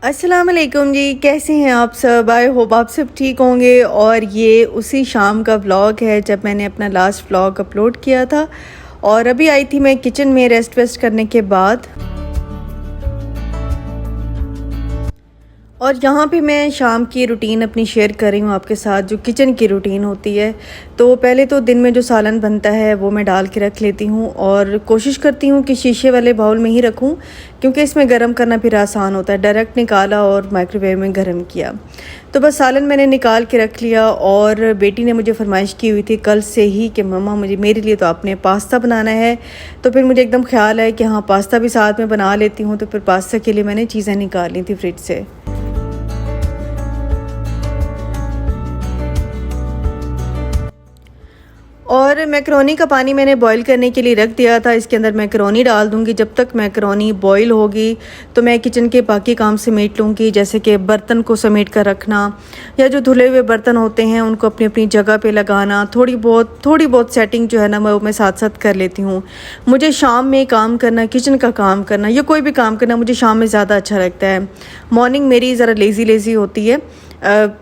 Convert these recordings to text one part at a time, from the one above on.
अस्सलाम वालेकुम जी, कैसे हैं आप सब। आई होप आप सब ठीक होंगे। और ये उसी शाम का व्लॉग है जब मैंने अपना लास्ट व्लॉग अपलोड किया था। और अभी आई थी मैं किचन में रेस्ट वेस्ट करने के बाद। और यहाँ पे मैं शाम की रूटीन अपनी शेयर कर रही हूँ आपके साथ, जो किचन की रूटीन होती है। तो पहले तो दिन में जो सालन बनता है वो मैं डाल के रख लेती हूँ और कोशिश करती हूँ कि शीशे वाले बाउल में ही रखूँ, क्योंकि इसमें गर्म करना फिर आसान होता है। डायरेक्ट निकाला और माइक्रोवेव में गर्म किया। तो बस सालन मैंने निकाल के रख लिया। और बेटी ने मुझे फरमाइश की हुई थी कल से ही कि मम्मा मेरे लिए तो आपने पास्ता बनाना है। तो फिर मुझे एकदम ख्याल है कि हाँ, पास्ता भी साथ में बना लेती हूँ। तो फिर पास्ता के लिए मैंने चीज़ें निकाल ली थी फ्रिज से। और मैकरोनी का पानी मैंने बॉईल करने के लिए रख दिया था। इसके अंदर मैकरोनी डाल दूंगी। जब तक मैकरोनी बॉईल होगी तो मैं किचन के बाकी काम समेट लूँगी, जैसे कि बर्तन को समेट कर रखना, या जो धुले हुए बर्तन होते हैं उनको अपनी अपनी जगह पे लगाना। थोड़ी बहुत सेटिंग जो है ना मैं साथ साथ कर लेती हूँ। मुझे शाम में काम करना, किचन का काम करना या कोई भी काम करना मुझे शाम में ज़्यादा अच्छा लगता है। मॉर्निंग मेरी ज़रा लेज़ी होती है।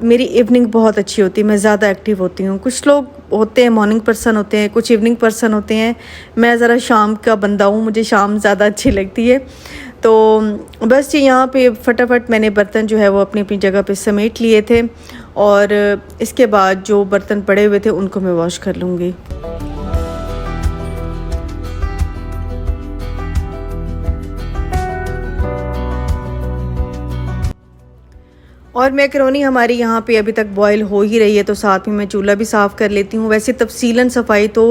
मेरी इवनिंग बहुत अच्छी होती है, मैं ज़्यादा एक्टिव होती हूँ। कुछ लोग होते हैं मॉर्निंग पर्सन होते हैं, कुछ इवनिंग पर्सन होते हैं। मैं ज़रा शाम का बंदा हूँ, मुझे शाम ज़्यादा अच्छी लगती है। तो बस ये यहाँ पे फटाफट मैंने बर्तन जो है वो अपनी अपनी जगह पे समेट लिए थे। और इसके बाद जो बर्तन पड़े हुए थे उनको मैं वॉश कर लूँगी। और मैकरोनी हमारी यहाँ पे अभी तक बॉईल हो ही रही है, तो साथ में मैं चूल्हा भी साफ़ कर लेती हूँ। वैसे तफसीलन सफाई तो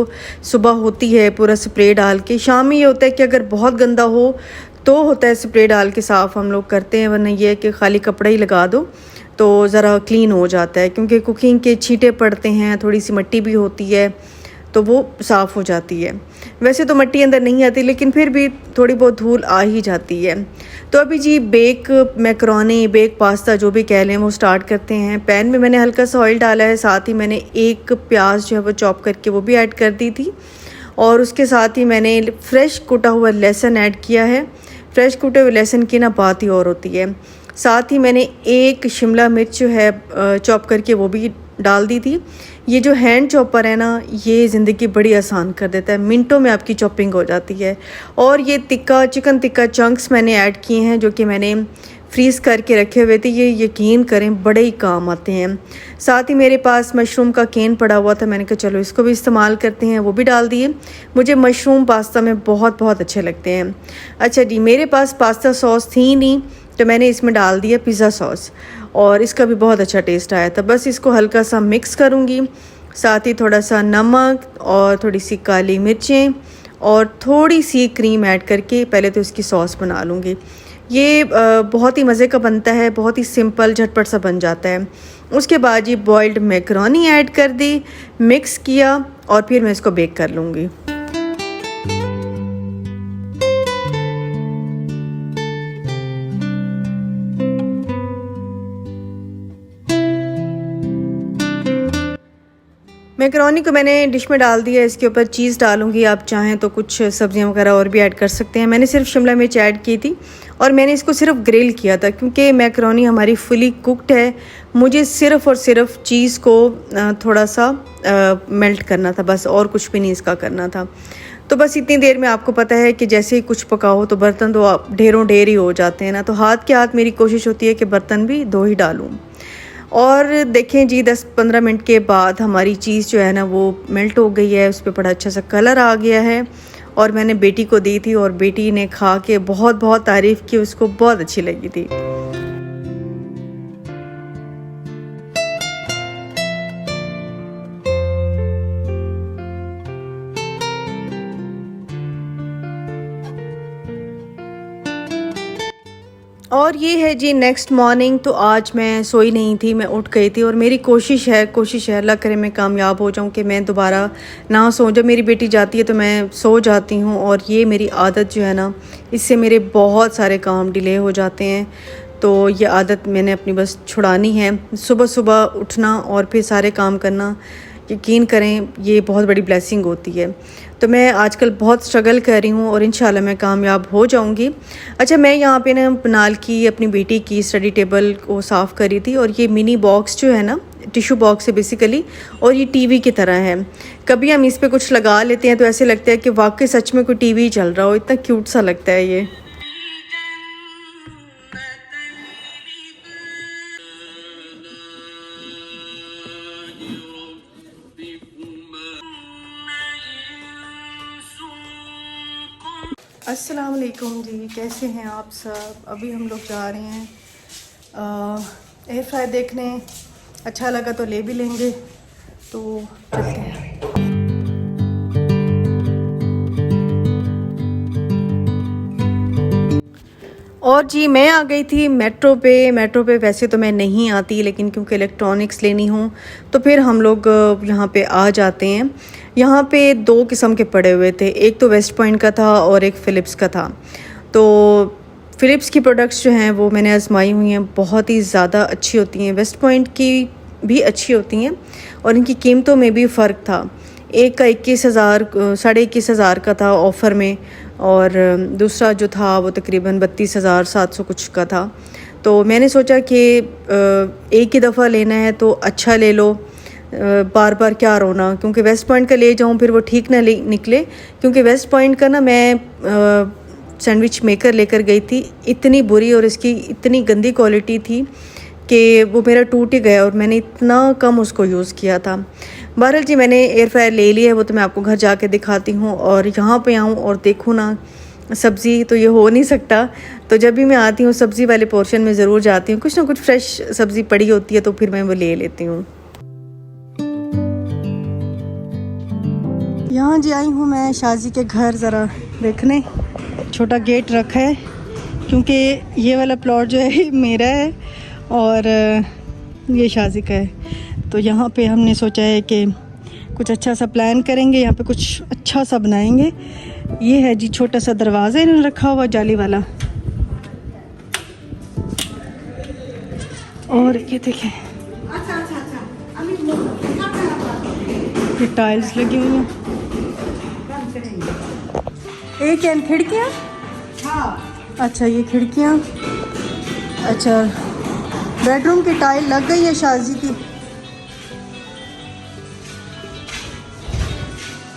सुबह होती है पूरा स्प्रे डाल के। शाम में ये होता है कि अगर बहुत गंदा हो तो होता है स्प्रे डाल के साफ़ हम लोग करते हैं, वरना ये है कि खाली कपड़ा ही लगा दो तो ज़रा क्लीन हो जाता है। क्योंकि कुकिंग के छींटे पड़ते हैं, थोड़ी सी मिट्टी भी होती है तो वो साफ़ हो जाती है। वैसे तो मिट्टी अंदर नहीं आती, लेकिन फिर भी थोड़ी बहुत धूल आ ही जाती है। तो अभी जी बेक मैकरोनी, बेक पास्ता जो भी कह लें वो स्टार्ट करते हैं। पैन में मैंने हल्का सा ऑयल डाला है, साथ ही मैंने एक प्याज जो है वो चॉप करके वो भी ऐड कर दी थी। और उसके साथ ही मैंने फ्रेश कुटा हुआ लहसुन ऐड किया है। फ्रेश कुटे हुए लहसुन की ना बात ही और होती है। साथ ही मैंने एक शिमला मिर्च जो है चॉप करके वो भी डाल दी थी। ये जो हैंड चॉपर है ना, ये ज़िंदगी बड़ी आसान कर देता है, मिनटों में आपकी चॉपिंग हो जाती है। और ये चिकन टिक्का चंक्स मैंने ऐड किए हैं, जो कि मैंने फ्रीज़ करके रखे हुए थे। ये यकीन करें बड़े ही काम आते हैं। साथ ही मेरे पास मशरूम का केन पड़ा हुआ था, मैंने कहा चलो इसको भी इस्तेमाल करते हैं, वो भी डाल दिए। मुझे मशरूम पास्ता में बहुत अच्छे लगते हैं। अच्छा जी, मेरे पास पास्ता सॉस थी नहीं तो मैंने इसमें डाल दिया पिज़्ज़ा सॉस, और इसका भी बहुत अच्छा टेस्ट आया था। बस इसको हल्का सा मिक्स करूँगी, साथ ही थोड़ा सा नमक और थोड़ी सी काली मिर्चें और थोड़ी सी क्रीम ऐड करके पहले तो इसकी सॉस बना लूँगी। ये बहुत ही मज़े का बनता है, बहुत ही सिंपल झटपट सा बन जाता है। उसके बाद ये बॉइल्ड मैकरोनी ऐड कर दी, मिक्स किया और फिर मैं इसको बेक कर लूँगी। मैकरोनी को मैंने डिश में डाल दिया। इसके ऊपर चीज़ डालूंगी, आप चाहें तो कुछ सब्जियां वगैरह और भी ऐड कर सकते हैं। मैंने सिर्फ शिमला मिर्च ऐड की थी और मैंने इसको सिर्फ ग्रिल किया था, क्योंकि मैकरोनी हमारी फुली कुक्ड है। मुझे सिर्फ और सिर्फ चीज़ को थोड़ा सा मेल्ट करना था, बस और कुछ भी नहीं इसका करना था। तो बस इतनी देर में आपको पता है कि जैसे ही कुछ पकाओ तो बर्तन तो ढेरों ढेर ही हो जाते हैं ना, तो हाथ के हाथ मेरी कोशिश होती है कि बर्तन भी दो ही डालूँ। और देखें जी 10-15 मिनट के बाद हमारी चीज़ जो है ना वो मेल्ट हो गई है, उस पर बड़ा अच्छा सा कलर आ गया है। और मैंने बेटी को दी थी और बेटी ने खा के बहुत तारीफ़ की, उसको बहुत अच्छी लगी थी। और ये है जी नेक्स्ट मॉर्निंग। तो आज मैं सोई नहीं थी, मैं उठ गई थी। और मेरी कोशिश है अल्लाह करे मैं कामयाब हो जाऊं कि मैं दोबारा ना सोऊं। जब मेरी बेटी जाती है तो मैं सो जाती हूं, और ये मेरी आदत जो है ना, इससे मेरे बहुत सारे काम डिले हो जाते हैं। तो ये आदत मैंने अपनी बस छुड़ानी है। सुबह सुबह उठना और फिर सारे काम करना, यकीन करें ये बहुत बड़ी ब्लेसिंग होती है। तो मैं आजकल बहुत स्ट्रगल कर रही हूँ और इंशाल्लाह मैं कामयाब हो जाऊँगी। अच्छा, मैं यहाँ पे ना पनाल की अपनी बेटी की स्टडी टेबल को साफ़ करी थी और ये मिनी बॉक्स जो है ना, टिशू बॉक्स है बेसिकली, और ये टीवी की तरह है। कभी हम इस पे कुछ लगा लेते हैं तो ऐसे लगता है कि वाकई सच में कोई टीवी चल रहा हो, इतना क्यूट सा लगता है ये। अस्सलाम वालेकुम जी, कैसे हैं आप सब। अभी हम लोग जा रहे हैं एयर फ्रायर देखने। अच्छा लगा तो ले भी लेंगे, तो चलते हैं। और जी मैं आ गई थी मेट्रो पे वैसे तो मैं नहीं आती, लेकिन क्योंकि इलेक्ट्रॉनिक्स लेनी हूँ तो फिर हम लोग यहाँ पे आ जाते हैं। यहाँ पे 2 किस्म के पड़े हुए थे, एक तो वेस्ट पॉइंट का था और एक फ़िलिप्स का था। तो फ़िलिप्स की प्रोडक्ट्स जो हैं वो मैंने आजमाई हुई हैं, बहुत ही ज़्यादा अच्छी होती हैं। वेस्ट पॉइंट की भी अच्छी होती हैं और इनकी कीमतों में भी फ़र्क था। एक का 21,000 21,500 का था ऑफ़र में, और दूसरा जो था वो तकरीबन 32,700 कुछ का था। तो मैंने सोचा कि एक ही दफ़ा लेना है तो अच्छा ले लो, बार बार क्या रोना, क्योंकि वेस्ट पॉइंट का ले जाऊँ फिर वो ठीक ना निकले। क्योंकि वेस्ट पॉइंट का ना मैं सैंडविच मेकर लेकर गई थी, इतनी बुरी और इसकी इतनी गंदी क्वालिटी थी कि वो मेरा टूट ही गया और मैंने इतना कम उसको यूज़ किया था। बहरहाल जी मैंने एयर फ्रायर ले लिया है, वो तो मैं आपको घर जाके दिखाती हूँ। और यहाँ पे आऊँ और देखूँ ना सब्ज़ी, तो ये हो नहीं सकता। तो जब भी मैं आती हूँ सब्ज़ी वाले पोर्शन में ज़रूर जाती हूँ, कुछ ना कुछ फ्रेश सब्ज़ी पड़ी होती है तो फिर मैं वो ले लेती हूँ। यहाँ जी आई हूँ मैं शाजी के घर ज़रा देखने। छोटा गेट रखा है क्योंकि ये वाला प्लॉट जो है मेरा है और ये शाजी का है। तो यहाँ पे हमने सोचा है कि कुछ अच्छा सा प्लान करेंगे, यहाँ पे कुछ अच्छा सा बनाएंगे। ये है जी छोटा सा दरवाज़ा इन्होंने रखा हुआ जाली वाला, और ये देखें ये टाइल्स लगी हुई हैं। एक है खिड़कियाँ, हाँ अच्छा ये खिड़कियाँ। अच्छा बेडरूम की टाइल लग गई है शाजी की।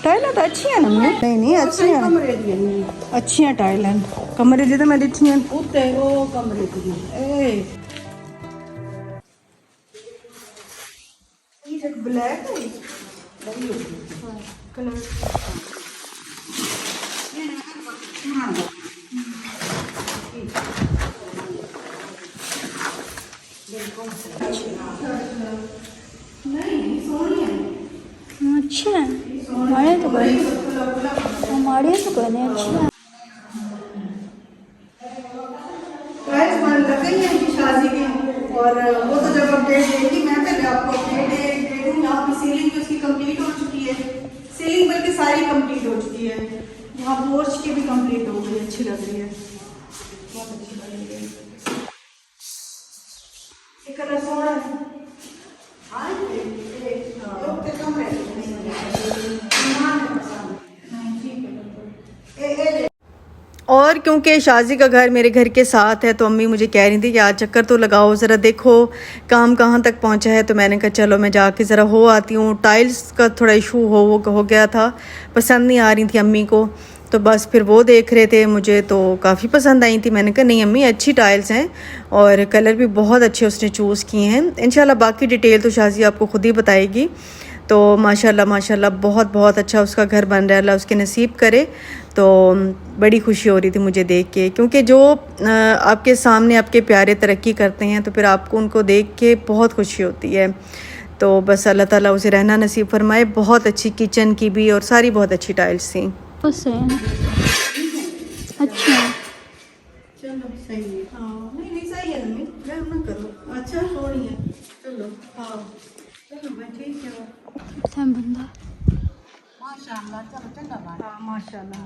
टाइल तो अच्छी है ना? नहीं अच्छी है, अच्छी है टाइल हैं। कमरे जी तो मैं देखी हैं वो कमरे ब्लैक कलर। अच्छी है हमारे तो कोई नहीं अच्छी है। शादी की, और वो तो जब अपडेट देगी मैं पहले आपको अपडेट दे दूँ। यहाँ की सीलिंग तो इसकी कंप्लीट हो चुकी है, सीलिंग बल्कि सारी कंप्लीट हो चुकी है। यहाँ पोर्च की भी कंप्लीट हो गई, अच्छी लग रही है, बहुत अच्छी लग रही है। ये कलर सोना है। और क्योंकि शाजी का घर मेरे घर के साथ है तो अम्मी मुझे कह रही थी कि आज चक्कर तो लगाओ, ज़रा देखो काम कहाँ तक पहुँचा है। तो मैंने कहा चलो मैं जाके ज़रा हो आती हूँ। टाइल्स का थोड़ा इशू हो गया था, पसंद नहीं आ रही थी अम्मी को, तो बस फिर वो देख रहे थे, मुझे तो काफ़ी पसंद आई थी। मैंने कहा नहीं अम्मी अच्छी टाइल्स हैं और कलर भी बहुत अच्छे उसने चूज़ किए हैं। इंशाल्लाह बाकी डिटेल तो शाजी आपको ख़ुद ही बताएगी। तो माशाल्लाह बहुत अच्छा उसका घर बन रहा है, अल्लाह उसके नसीब करे। तो बड़ी खुशी हो रही थी मुझे देख के, क्योंकि जो आपके सामने आपके प्यारे तरक्की करते हैं तो फिर आपको उनको देख के बहुत खुशी होती है। तो बस अल्लाह ताला उसे रहना नसीब फरमाए। बहुत अच्छी किचन की भी और सारी बहुत अच्छी टाइल्स थी। अच्छा चलो सही है, हाँ नहीं सही है मम्मी, गर्म ना करो, अच्छा थोड़ी है। चलो हाँ चलो मैं ठीक है बंदा माशाल्लाह। चलो चंगा बात, हाँ माशाल्लाह।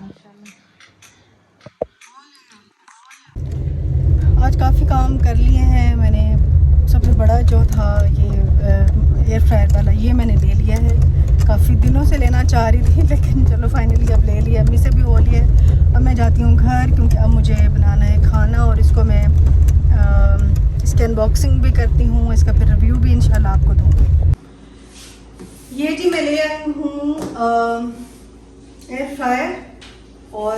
आज काफ़ी काम कर लिए हैं मैंने। सबसे बड़ा जो था ये एयर फ्रायर वाला, ये मैंने ले लिया है। काफ़ी दिनों से लेना चाह रही थी, लेकिन चलो फाइनली अब ले लिया। अम्मी से भी हो लिया। अब मैं जाती हूँ घर, क्योंकि अब मुझे बनाना है खाना और इसको मैं इसकी अनबॉक्सिंग भी करती हूँ, इसका फिर रिव्यू भी इंशाल्लाह आपको दूँगी। ये जी मैं ले आई हूँ एयर फ्रायर, और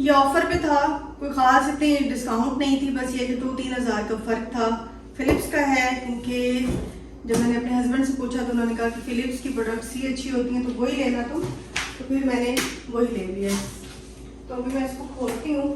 ये ऑफ़र पे था, कोई ख़ास इतनी डिस्काउंट नहीं थी, बस ये कि 2-3 हज़ार का फ़र्क था। फ़िलिप्स का है, क्योंकि जब मैंने अपने हस्बैंड से पूछा तो उन्होंने कहा कि फ़िलिप्स की प्रोडक्ट्स ही अच्छी होती हैं, तो वही लेना तुम, तो फिर मैंने वही ले लिया। तो अभी मैं इसको खोलती हूँ।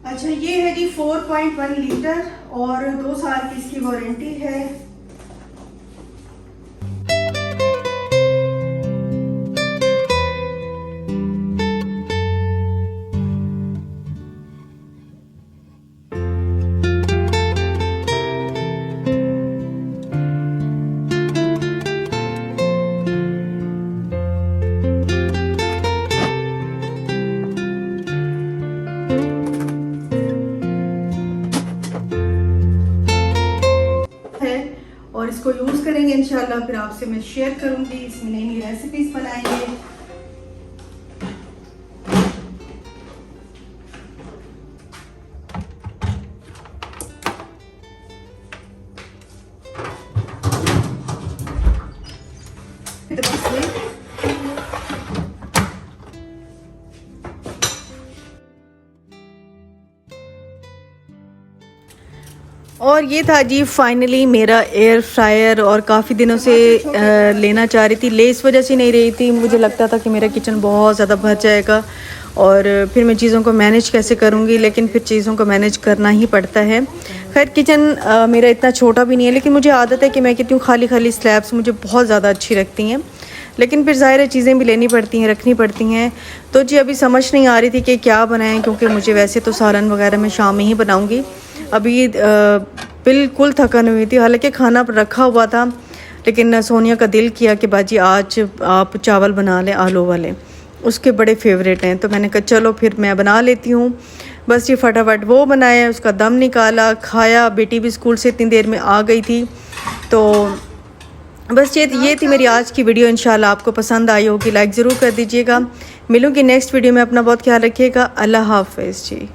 अच्छा, ये है जी 4.1 लीटर और 2 साल की इसकी वारंटी है। और इसको यूज़ करेंगे इंशाल्लाह, फिर आपसे मैं शेयर करूंगी, इसमें नई नई रेसिपीज बनाएंगे। और ये था जी फाइनली मेरा एयर फ्रायर, और काफ़ी दिनों से लेना चाह रही थी, ले इस वजह से नहीं रही थी, मुझे लगता था कि मेरा किचन बहुत ज़्यादा भर जाएगा और फिर मैं चीज़ों को मैनेज कैसे करूँगी, लेकिन फिर चीज़ों को मैनेज करना ही पड़ता है। खैर किचन मेरा इतना छोटा भी नहीं है, लेकिन मुझे आदत है कि मैं कहती हूँ खाली खाली स्लैब्स मुझे बहुत ज़्यादा अच्छी लगती हैं, लेकिन फिर ज़ाहिर है चीज़ें भी लेनी पड़ती हैं, रखनी पड़ती हैं। तो जी अभी समझ नहीं आ रही थी कि क्या बनाएं, क्योंकि मुझे वैसे तो सालन वगैरह मैं शाम में ही बनाऊँगी। अभी बिल्कुल थकन हुई थी, हालांकि खाना रखा हुआ था, लेकिन सोनिया का दिल किया कि बाजी आज आप चावल बना लें आलू वाले, उसके बड़े फेवरेट हैं। तो मैंने कहा चलो फिर मैं बना लेती हूँ। बस ये फटाफट वो बनाया, उसका दम निकाला, खाया। बेटी भी स्कूल से इतनी देर में आ गई थी। तो बस ये थी मेरी आज की वीडियो। इंशाल्लाह आपको पसंद आई होगी, लाइक ज़रूर कर दीजिएगा। मिलूँगी नेक्स्ट वीडियो में, अपना बहुत ख्याल रखिएगा। अल्लाह हाफ़िज़ जी।